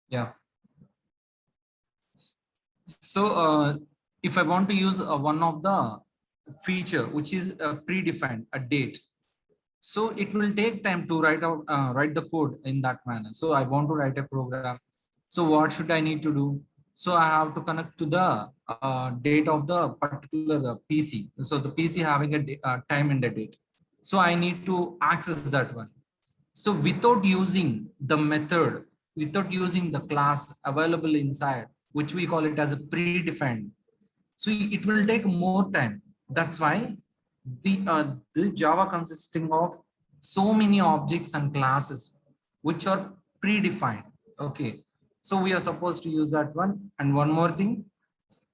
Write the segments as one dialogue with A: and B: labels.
A: Yeah. So if I want to use one of the feature which is predefined a date, so it will take time to write the code in that manner. So I want to write a program. So what should I need to do? So I have to connect to the date of the particular PC. So the PC having a time and a date. So I need to access that one. So without using the method, without using the class available inside, which we call it as a predefined, so it will take more time. That's why the Java consisting of so many objects and classes which are predefined. Okay, so we are supposed to use that one. And one more thing,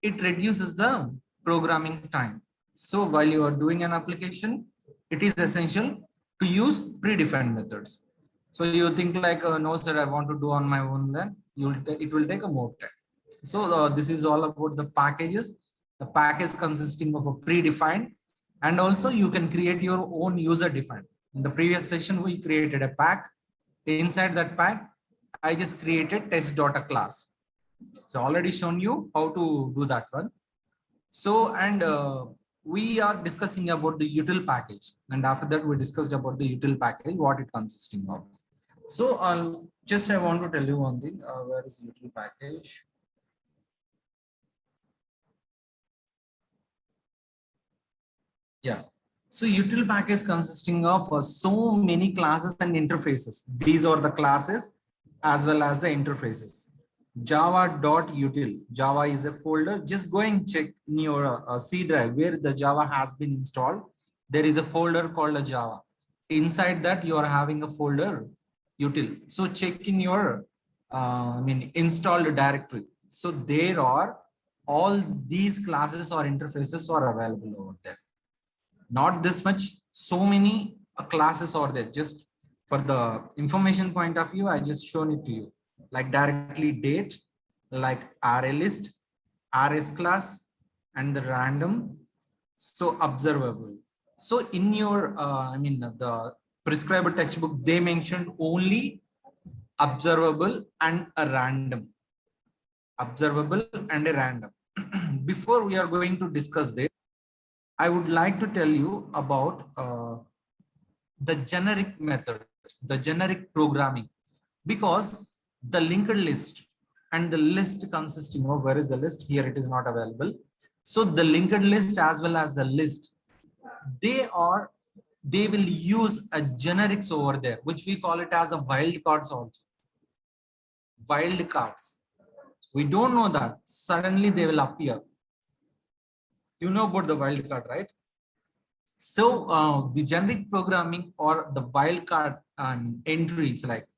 A: it reduces the programming time. So while you are doing an application, it is essential to use predefined methods. So you think like, no, sir, I want to do on my own, then it will take a more time. So this is all about the packages. The package consisting of a predefined, and also you can create your own user defined. In the previous session, we created a pack. Inside that pack, I just created test.a class. So already shown you how to do that one. So, and we are discussing about the util package. And after that, we discussed about the util package, what it consisting of. So just I want to tell you one thing. Where is util package? Yeah. So util package consisting of so many classes and interfaces. These are the classes as well as the interfaces. Java.util. Java is a folder. Just go and check in your C drive where the Java has been installed. There is a folder called a Java. Inside that you are having a folder util. So check in your installed directory. So there are all these classes or interfaces are available over there. Not this much, so many classes are there. Just for the information point of view, I just shown it to you, like directly date, like array list, rs class, and the random, so observable. So in your the prescribed textbook, they mentioned only observable and a random. Observable and a random. Before we are going to discuss this, I would like to tell you about the generic methods, the generic programming, because the linked list and the list consisting of, where is the list? Here it is not available. So the linked list as well as the list, they will use a generics over there, which we call it as a wildcards also. Wildcards. We don't know that. Suddenly they will appear. You know about the wildcard, right? So the generic programming or the wildcard entries, like,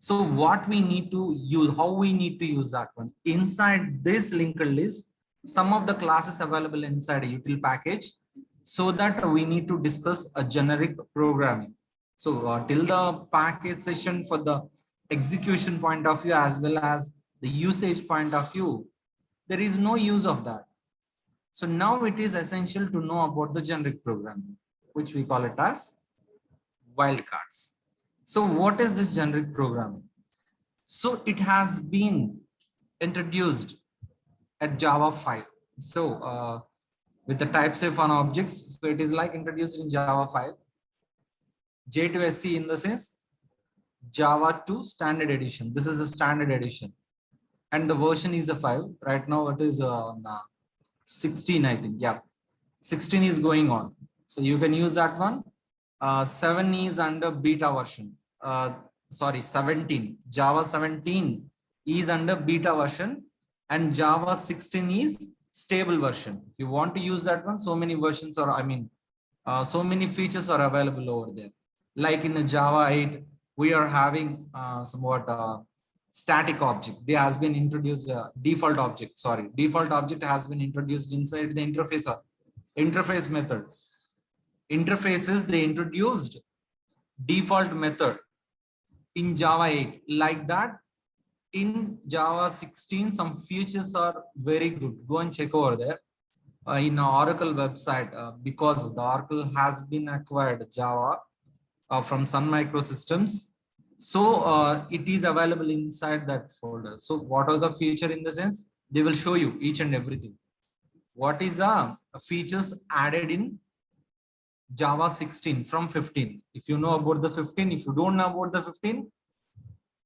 A: so what we need to use, how we need to use that one. Inside this linked list, some of the classes available inside a util package, so that we need to discuss a generic programming. So till the package session, for the execution point of view as well as the usage point of view, there is no use of that. So now it is essential to know about the generic programming, which we call it as wildcards. So what is this generic programming? So it has been introduced at Java 5. So with the type-safe on objects, so it is like introduced in Java 5. J2SE in the sense Java 2 standard edition. This is the standard edition. And the version is the 5. Right now it is 16, I think. Yeah, 16 is going on. So you can use that one. 7 is under beta version. Sorry, 17. Java 17 is under beta version, and Java 16 is stable version. If you want to use that one, so many versions are, so many features are available over there. Like in the Java 8, we are having somewhat static object. There has been introduced default object. Sorry, default object has been introduced inside the interface method. Interfaces, they introduced default method in Java 8. Like that, in Java 16, some features are very good. Go and check over there in Oracle website, because the Oracle has been acquired Java. from Sun Microsystems. So it is available inside that folder. So what was the feature in the sense? They will show you each and everything. What is the features added in Java 16 from 15? If you know about the 15, if you don't know about the 15,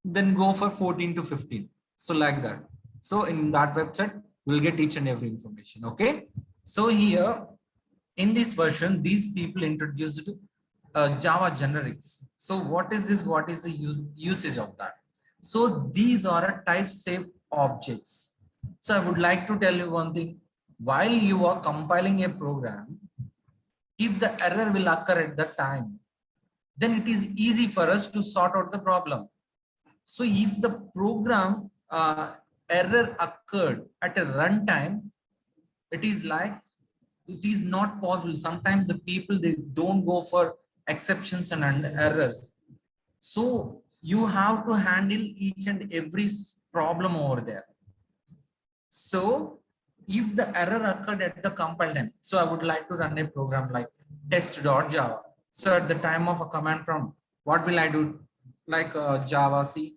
A: then go for 14 to 15. So like that. So in that website, we'll get each and every information. Okay. So here in this version, these people introduced Java generics. So what is this? What is the usage of that? So these are a type safe objects. So I would like to tell you one thing. While you are compiling a program, if the error will occur at that time, then it is easy for us to sort out the problem. So if the program error occurred at a runtime, it is like it is not possible. Sometimes the people, they don't go for exceptions and errors. So you have to handle each and every problem over there. So if the error occurred at the compile time, so I would like to run a program like test.java. So at the time of a command prompt, what will I do? Like Java C.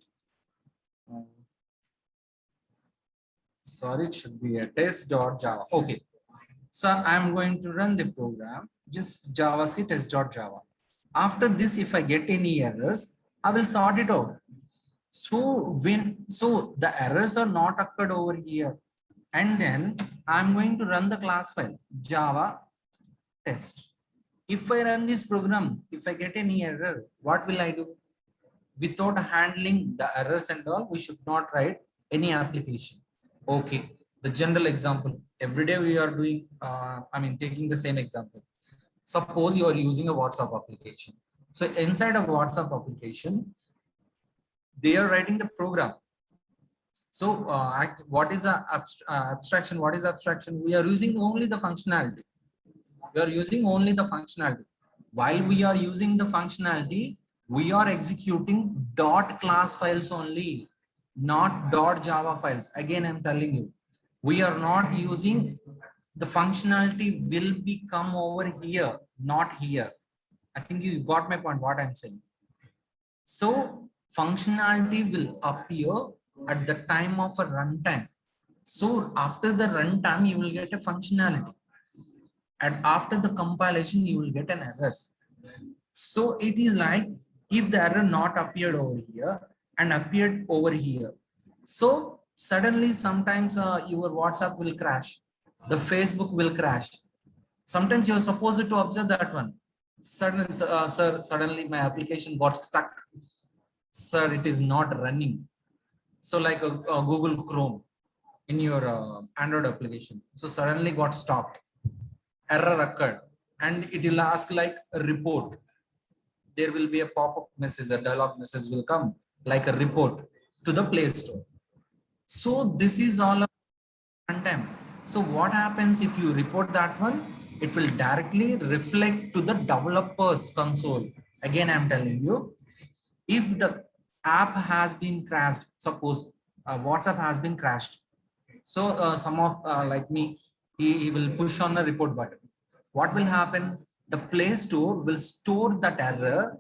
A: Sorry, it should be a test.java. Okay. So I'm going to run the program, just Java C test.java. After this, if I get any errors, I will sort it out. So the errors are not occurred over here. And then I'm going to run the class file Java test. If I run this program, if I get any error, what will I do? Without handling the errors and all, we should not write any application. Okay, the general example. Every day we are doing, taking the same example. Suppose you are using a WhatsApp application. So inside a WhatsApp application, they are writing the program. So what is the abstraction? What is abstraction? We are using only the functionality. We are using only the functionality. While we are using the functionality, we are executing dot class files only, not dot Java files. Again, I'm telling you, we are not using the functionality will be come over here, not here. I think you got my point, what I'm saying. So functionality will appear at the time of a runtime. So after the runtime, you will get a functionality. And after the compilation, you will get an errors. So it is like if the error not appeared over here and appeared over here. So suddenly sometimes your WhatsApp will crash. The Facebook will crash. Sometimes you're supposed to observe that one. Suddenly my application got stuck. Sir, it is not running. So like a Google Chrome in your Android application. So suddenly got stopped. Error occurred. And it will ask like a report. There will be a pop-up message, a dialog message will come like a report to the Play Store. So this is all about runtime. So what happens if you report that one? It will directly reflect to the developer's console. Again, I'm telling you, if the app has been crashed, suppose WhatsApp has been crashed. So some of like me, he will push on the report button. What will happen? The Play Store will store that error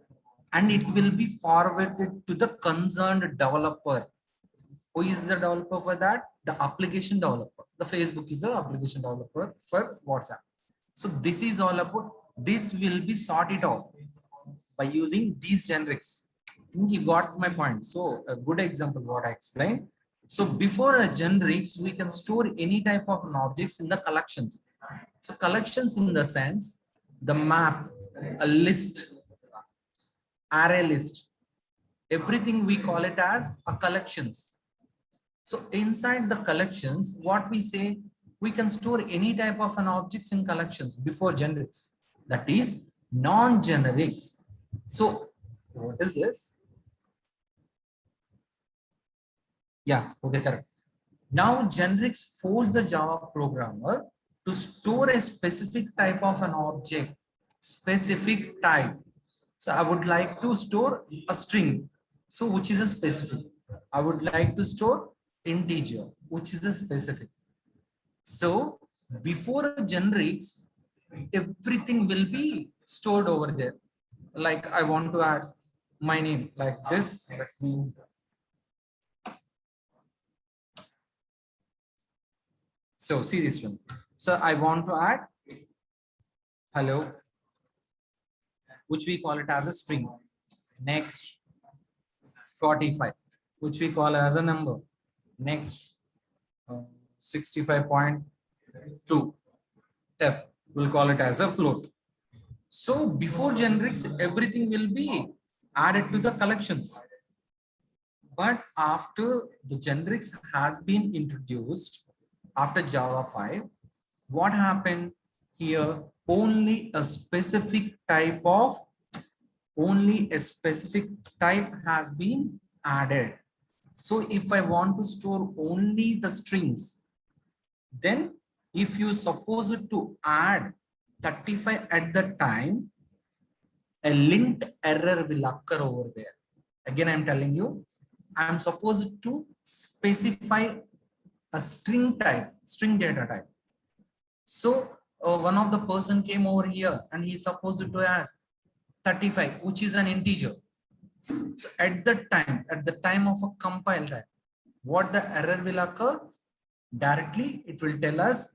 A: and it will be forwarded to the concerned developer. Who is the developer for that? The application developer. The Facebook is the application developer for WhatsApp. So this is all about, this will be sorted out by using these generics. I think you got my point. So a good example what I explained. So before a generics, we can store any type of objects in the collections. So collections in the sense, the map, a list, array list, everything we call it as a collections. So inside the collections, what we say, we can store any type of an objects in collections before generics. That is non-generics. So what is this? Yeah, okay, correct. Now generics force the Java programmer to store a specific type of an object, specific type. So I would like to store a string. So which is a specific. I would like to store integer, which is a specific. So before generics, everything will be stored over there. like I want to add my name like this. Let me. So see this one. So I want to add hello, which we call it as a string. Next 45, which we call as a number. Next 65.2 F, we'll call it as a float. So before generics, everything will be added to the collections. But after the generics has been introduced after Java 5, what happened here? Only a specific type has been added. So if I want to store only the strings, then if you suppose to add 35 at the time, a lint error will occur over there. Again, I'm telling you, I'm supposed to specify a string type, string data type. So one of the person came over here and he's supposed to ask 35, which is an integer. So at the time of a compile time, what the error will occur? Directly, it will tell us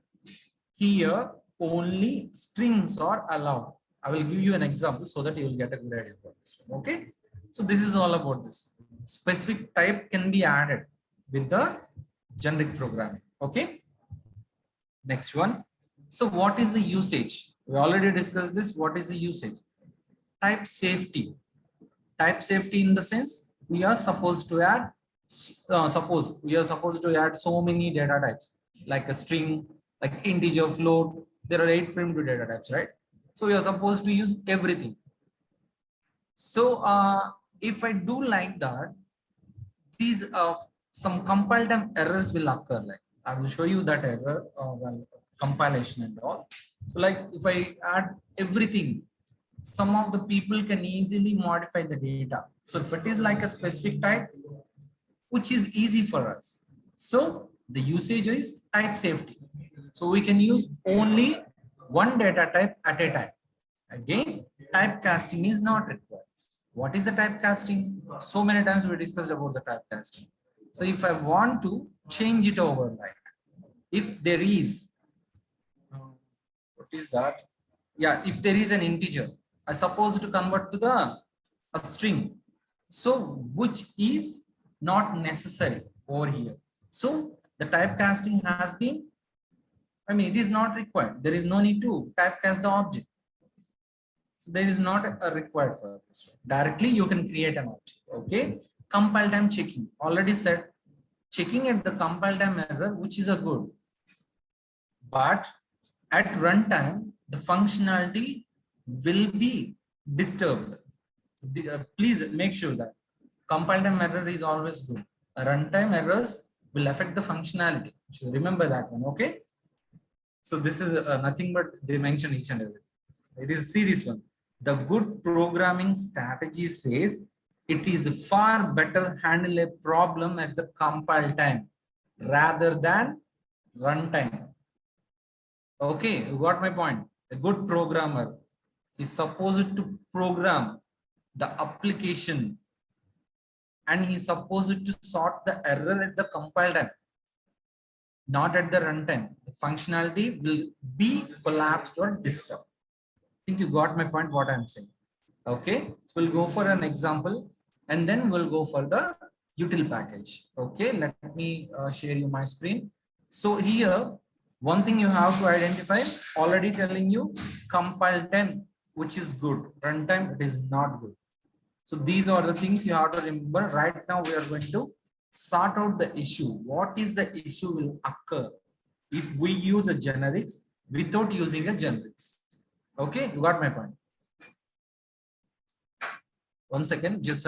A: here only strings are allowed. I will give you an example so that you will get a good idea about this one. Okay. So this is all about this. Specific type can be added with the generic programming. Okay. Next one. So what is the usage? We already discussed this. What is the usage? Type safety. Type safety in the sense we are supposed to add, suppose we are supposed to add so many data types like a string, like integer, float. There are 8 primitive data types, right? So we are supposed to use everything. So if I do like that, these some compile time errors will occur. Like I will show you that error, well, compilation and all. So like if I add everything, some of the people can easily modify the data. So if it is like a specific type, which is easy for us. So the usage is type safety. So we can use only one data type at a time. Again, typecasting is not required. What is the typecasting? So many times we discussed about the typecasting. So if I want to change it over, like if there is, what is that? Yeah, if there is an integer, I suppose to convert to the a string. So which is not necessary over here. So the typecasting has been, I mean, it is not required. There is no need to typecast the object. So there is not a required for this one. Directly you can create an object. Okay. Compile time checking. Already said checking at the compile time error, which is a good. But at runtime, the functionality will be disturbed. Please make sure that compile time error is always good. Runtime errors will affect the functionality. So remember that one. Okay. So this is nothing but they mention each and everything. It is, see this one. The good programming strategy says it is far better handle a problem at the compile time rather than runtime. Okay, you got my point. A good programmer is supposed to program the application and he's supposed to sort the error at the compile time, not at the runtime. The functionality will be collapsed or disturbed. I think you got my point, what I'm saying. Okay, so we'll go for an example and then we'll go for the util package. Okay, let me share you my screen. So here, one thing you have to identify, already telling you compile time, which is good, runtime, it is not good. So these are the things you have to remember. Right now, we are going to sort out the issue. What is the issue will occur if we use a generics without using a generics? Okay, you got my point. 1 second, just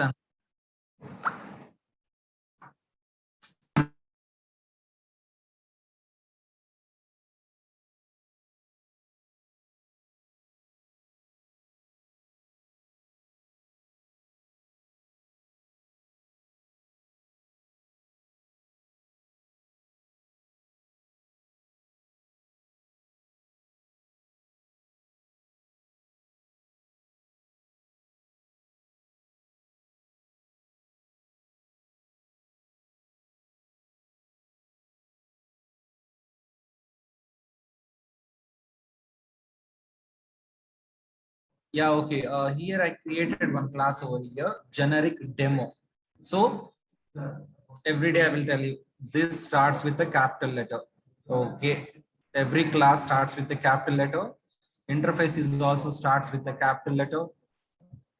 A: Yeah, okay. Here I created one class over here, generic demo. So every day I will tell you this starts with a capital letter. Okay. Every class starts with a capital letter. Interface is also starts with a capital letter.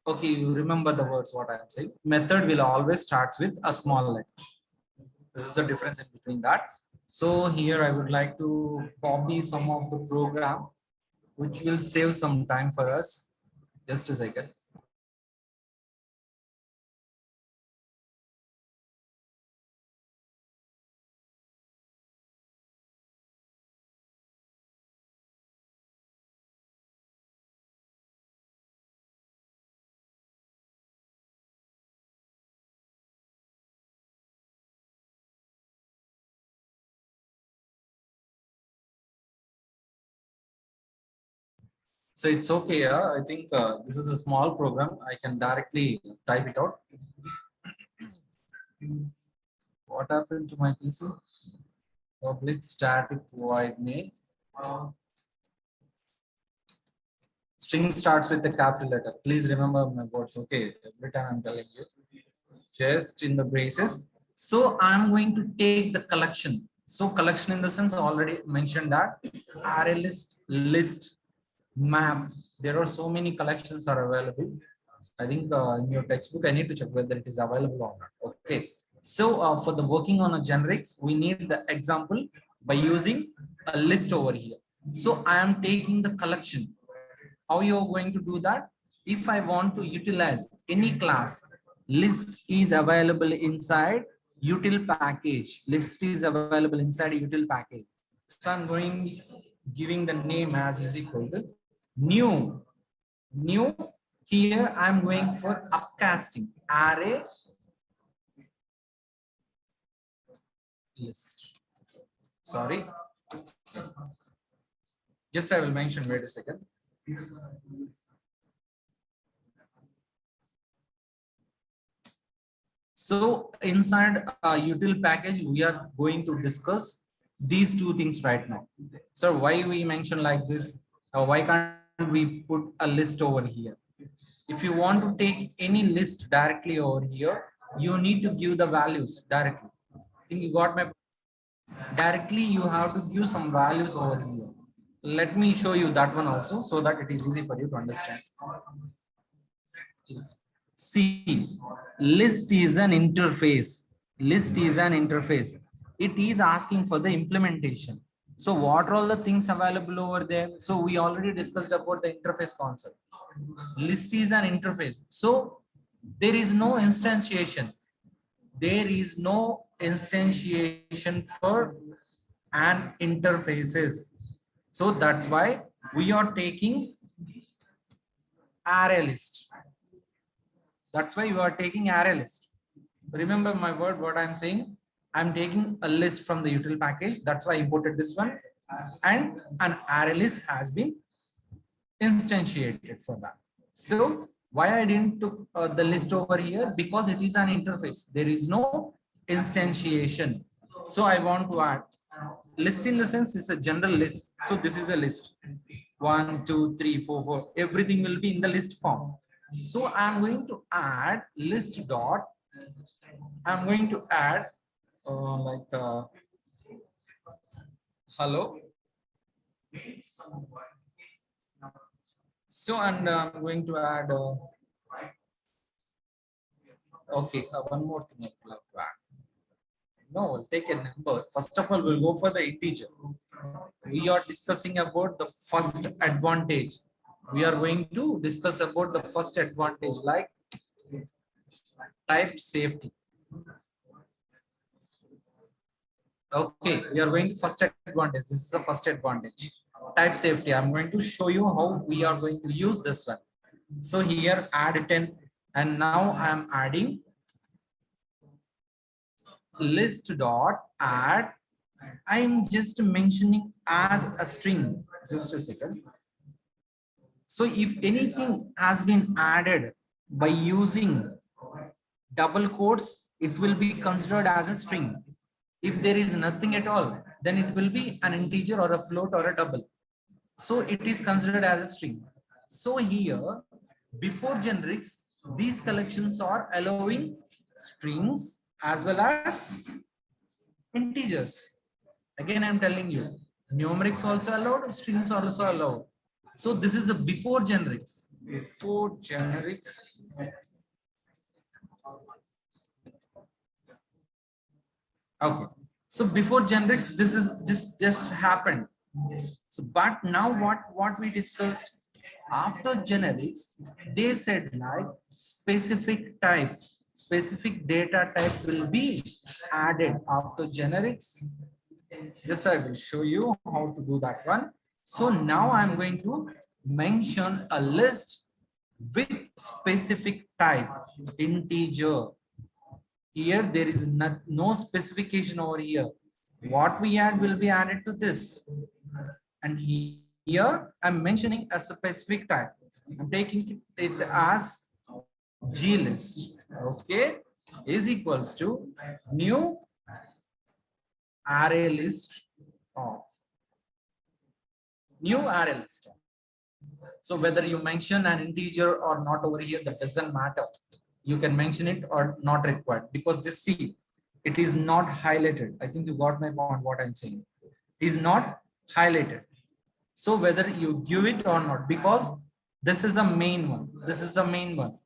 A: Okay, you remember the words what I'm saying. Method will always starts with a small letter. This is the difference in between that. So here I would like to copy some of the program which will save some time for us. Just a second. So it's okay. Yeah, I think this is a small program. I can directly type it out. What happened to my PC? Public static void main. String starts with the capital letter. Please remember my words. Okay, every time I'm telling you, just in the braces. So I'm going to take the collection. So collection in the sense I already mentioned that array list, map. There are so many collections are available. I think in your textbook, I need to check whether it is available or not. Okay. So for the working on a generics, we need the example by using a list over here. So I am taking the collection. How you are going to do that? If I want to utilize any class, list is available inside util package. List is available inside util package. So I'm going giving the name as is equal to new. Here I'm going for upcasting array list. Sorry, just I will mention. Wait a second. So inside util package, we are going to discuss these two things right now. So why we mention like this? Why can't we put a list over here? If you want to take any list directly over here, you need to give the values directly. I think you got my directly. You have to give some values over here. Let me show you that one also so that it is easy for you to understand. See, list is an interface. List is an interface. It is asking for the implementation. So what are all the things available over there? So we already discussed about the interface concept. List is an interface. So there is no instantiation. There is no instantiation for an interfaces. So that's why we are taking array list. That's why you are taking array list. Remember my word, what I'm saying. I'm taking a list from the util package. That's why I imported this one. And an array list has been instantiated for that. So why I didn't took the list over here? Because it is an interface. There is no instantiation. So I want to add list in the sense is a general list. So this is a list. 1, 2, 3, 4, 4. Everything will be in the list form. So I'm going to add list dot. I'm going to add hello. So and I'm going to add okay, one more thing I would like to add. No, we'll take a number. First of all, we'll go for the integer. We are discussing about the first advantage. We are going to discuss about the first advantage like type safety. Okay, we are going to first advantage. This is the first advantage. Type safety. I'm going to show you how we are going to use this one. So here add 10 and now I'm adding list dot add. I'm just mentioning as a string. Just a second. So if anything has been added by using double quotes, it will be considered as a string. If there is nothing at all, then it will be an integer or a float or a double. So it is considered as a string. So here, before generics, these collections are allowing strings as well as integers. Again, I'm telling you, numerics also allowed, strings also allowed. So this is a before generics. Before generics. Okay. So before generics, this is just happened. So, but now what we discussed after generics, they said like specific data type will be added after generics. Just I will show you how to do that one. So now I'm going to mention a list with specific type integer. Here there is no specification over here. What we add will be added to this. And here I'm mentioning a specific type. I'm taking it as glist. Okay, is equals to new array list of new array list. So whether you mention an integer or not over here, that doesn't matter. You can mention it or not required, because this see, it is not highlighted. I think you got my point what I'm saying. It is not highlighted. So whether you give it or not, because this is the main one. This is the main one.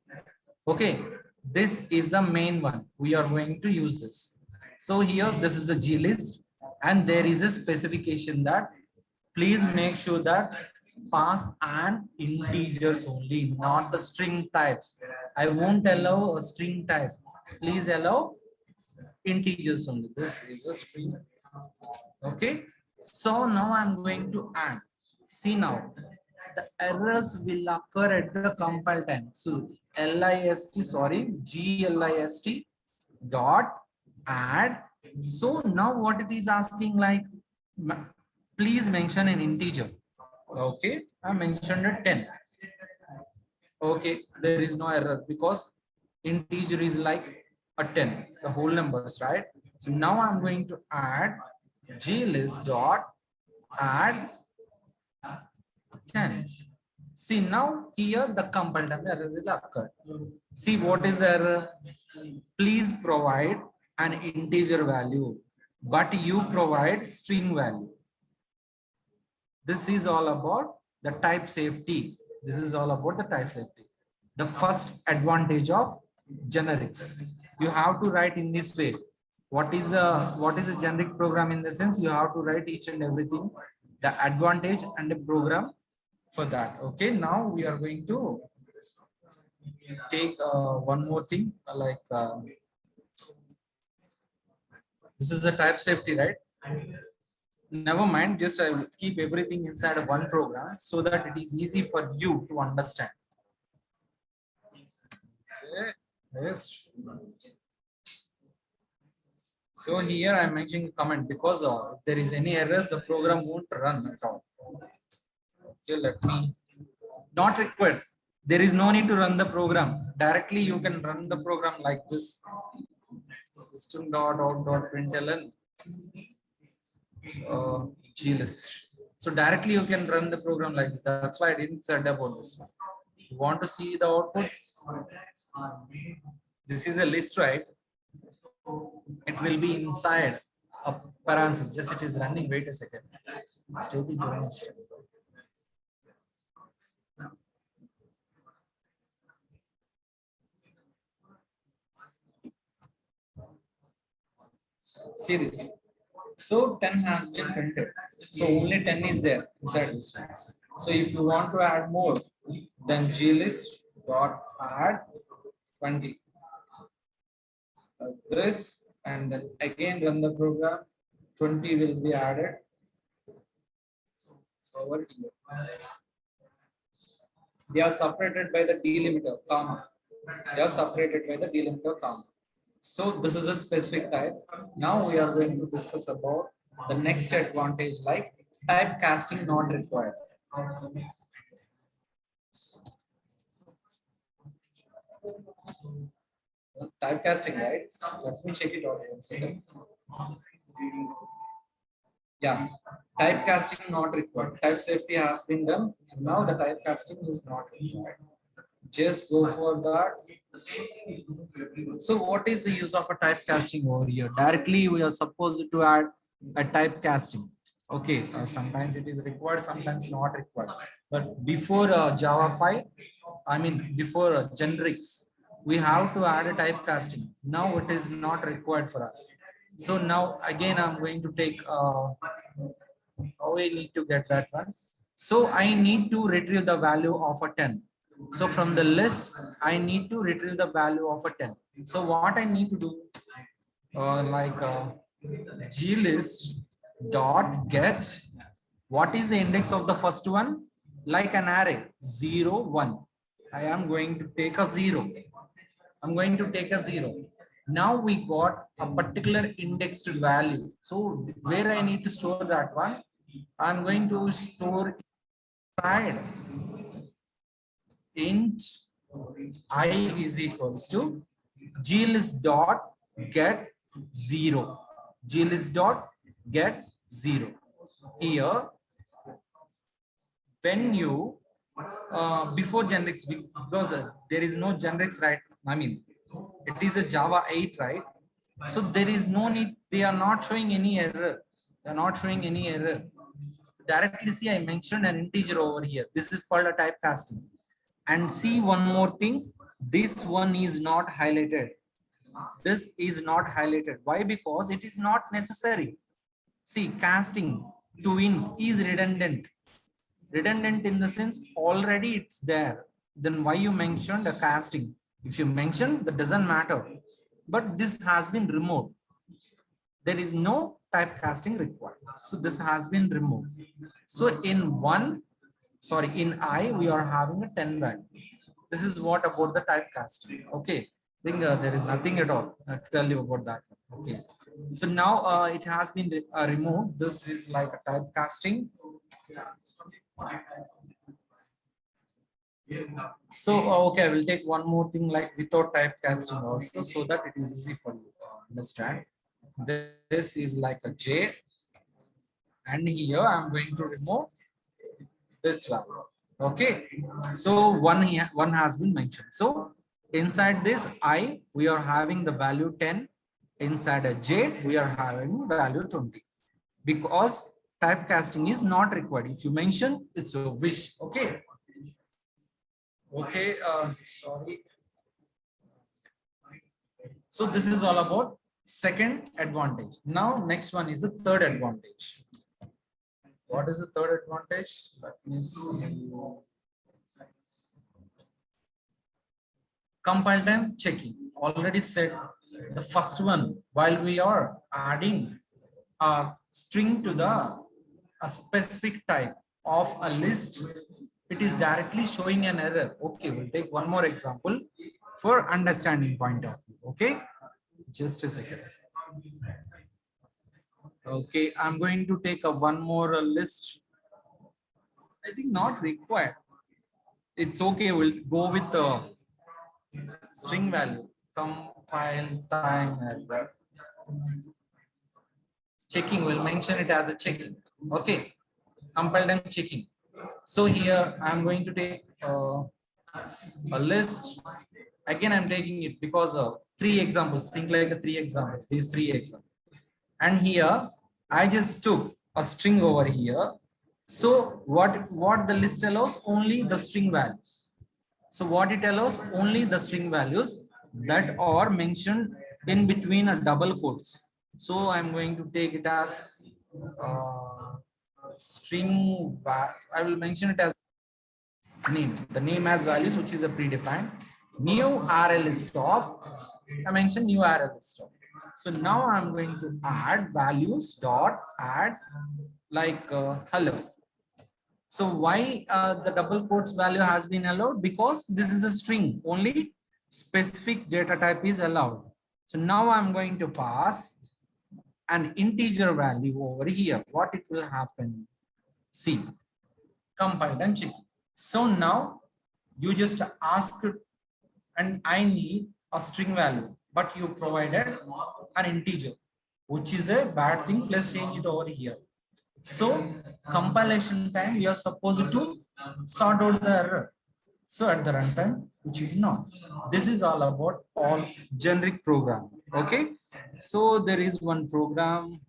A: Okay, this is the main one. We are going to use this. So here, this is a G list, and there is a specification that please make sure that pass and integers only, not the string types. I won't allow a string type. Please allow integers only. This is a string. Okay. So now I'm going to add. See now, the errors will occur at the compile time. So list, sorry, glist dot add. So now what it is asking, like, please mention an integer. Okay, I mentioned a 10. Okay, there is no error because integer is like a 10, the whole numbers, right? So now I'm going to add glist dot add 10. See now here the compile time error will occur. See what is the error? Please provide an integer value, but you provide string value. This is all about the type safety. This is all about the type safety. The first advantage of generics. You have to write in this way. What is a generic program? In the sense, you have to write each and everything, the advantage and the program for that. Okay, now we are going to take one more thing, this is the type safety, right? Never mind, just I will keep everything inside of one program so that it is easy for you to understand. Okay. Yes. So here I'm mentioning comment because if there is any errors, the program won't run at all. Okay, let me not required. There is no need to run the program directly. You can run the program like this: system.out.println glist. So directly you can run the program like this. That's why I didn't said about this one. You want to see the output? This is a list, right? It will be inside a parenthesis. Just it is running. Wait a second. Stable going. See this. So 10 has been printed. So only 10 is there inside this one. So if you want to add more, then glist dot add 20. Like this, and then again run the program. 20 will be added over here. They are separated by the delimiter, comma. They are separated by the delimiter, comma. So this is a specific type. Now we are going to discuss about the next advantage, like typecasting not required. Typecasting, right? Let me check it out one second. Yeah. Typecasting not required. Type safety has been done, and now the typecasting is not required. Just go for that. So what is the use of a typecasting over here? Directly we are supposed to add a typecasting. Okay, sometimes it is required, sometimes not required. But before Java 5, I mean before generics, we have to add a typecasting. Now it is not required for us. So now again I'm going to take how I need to get that one. So I need to retrieve the value of a 10. So from the list, I need to retrieve the value of a 10. So what I need to do, glist dot get, what is the index of the first one? Like an array, 0, 1. I am going to take a 0. I'm going to take a 0. Now we got a particular indexed value. So where I need to store that one? I'm going to store inside int I is equals to glist dot get 0. Glist dot get 0. Here, when you before generics, because there is no generics, right? I mean, it is a Java 8, right? So there is no need. They are not showing any error. They are not showing any error. Directly see, I mentioned an integer over here. This is called a typecasting. And see one more thing. This one is not highlighted. This is not highlighted. Why? Because it is not necessary. See, casting to int is redundant. Redundant in the sense already it's there. Then why you mentioned a casting? If you mention, that doesn't matter. But this has been removed. There is no typecasting required. So this has been removed. So in I, we are having a 10 value. This is what about the typecasting. Okay. I think there is nothing at all to tell you about that. Okay. So now it has been removed. This is like a typecasting. So okay, I will take one more thing like without typecasting also, so that it is easy for you to understand. This is like a J, and here I'm going to remove this value. Okay, so one has been mentioned. So inside this I, we are having the value 10. Inside a J, we are having value 20, because typecasting is not required. If you mention, it's a wish. Okay. Okay, sorry. So this is all about second advantage. Now next one is the third advantage. What is the third advantage? Let me see. Compile time checking. Already said the first one, while we are adding a string to a specific type of a list, it is directly showing an error. Okay, we'll take one more example for understanding point of view. Okay, just a second. Okay, I'm going to take a one more list. I think not required. It's okay. We'll go with the string value. Compile time error. Checking, we'll mention it as a checking. Okay, compile time checking. So here I'm going to take a list. Again, I'm taking it because of 3 examples. Think like the 3 examples, these 3 examples. And here I just took a string over here. So what the list allows? Only the string values. So what it allows? Only the string values that are mentioned in between a double quotes. So I'm going to take it as string. I will mention it as name. The name as values, which is a predefined. New RL stop. I mentioned new RL stop. So now I'm going to add values dot add like hello. So why the double quotes value has been allowed? Because this is a string, only specific data type is allowed. So now I'm going to pass an integer value over here. What it will happen? See, compile and check. So now you just asked, and I need a string value, but you provided an integer, which is a bad thing. Let's change it over here. So compilation time, you are supposed to sort out the error. So at the runtime, which is not. This is all about all generic program. Okay. So there is one program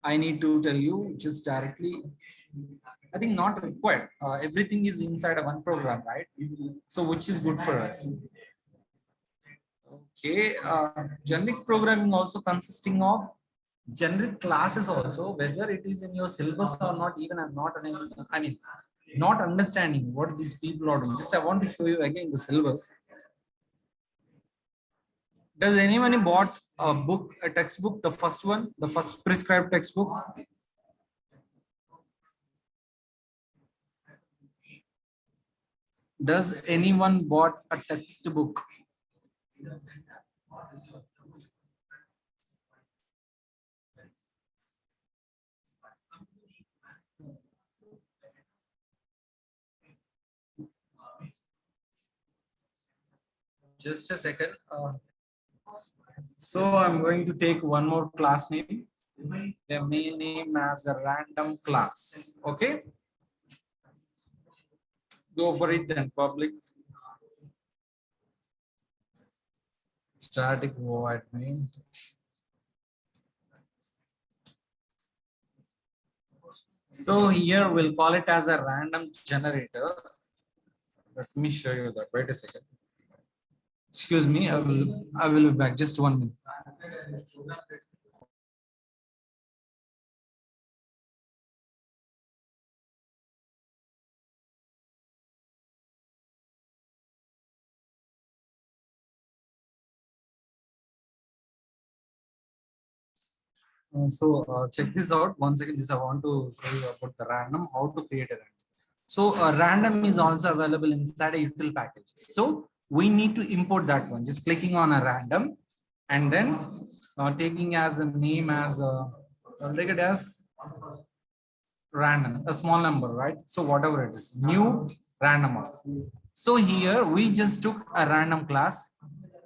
A: I need to tell you just directly. I think not required. Everything is inside of one program, right? So which is good for us. Okay. Generic programming also consisting of generic classes also, whether it is in your syllabus or not. Even I'm not, I mean, not understanding what these people are doing. Just I want to show you again the syllabus. Does anyone bought a book, a textbook, the first one, the first prescribed textbook? Does anyone bought a textbook? Just a second. So I'm going to take one more class name. The main name as a random class. Okay. Go for it then. Public static void main. So here we'll call it as a random generator. Let me show you that. Wait a second. Excuse me. I will be back. Just 1 minute. Check this out. One second. This I want to show you about the random, how to create a random. So random is also available inside a util package. So we need to import that one. Just clicking on a random and then taking as a name as take it as random, a small number, right? So whatever it is, new random. So here we just took a random class,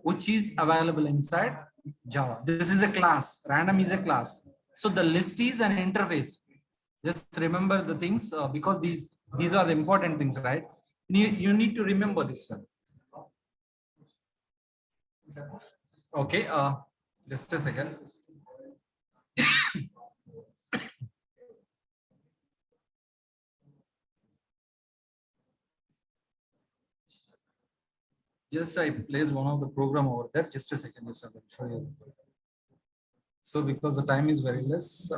A: which is available inside Java. This is a class. Random is a class. So the list is an interface. Just remember the things because these are the important things, right? You need to remember this one. Okay. Just a second. Just I place one of the program over there. Just a second. Yes, I will show you. So because the time is very less.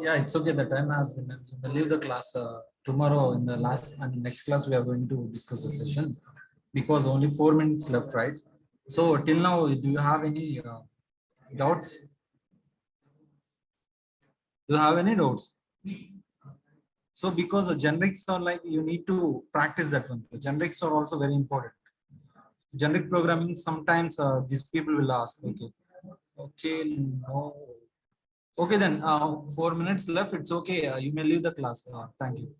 A: Yeah, it's okay. The time has been. We'll leave the class tomorrow. In the last and next class, we are going to discuss the session because only 4 minutes left, right? So till now, do you have any doubts? Do you have any doubts? So because the generics are like you need to practice that one. The generics are also very important. Generic programming sometimes these people will ask. Okay, okay, no. Okay, then 4 minutes left. It's okay. You may leave the class. Thank you.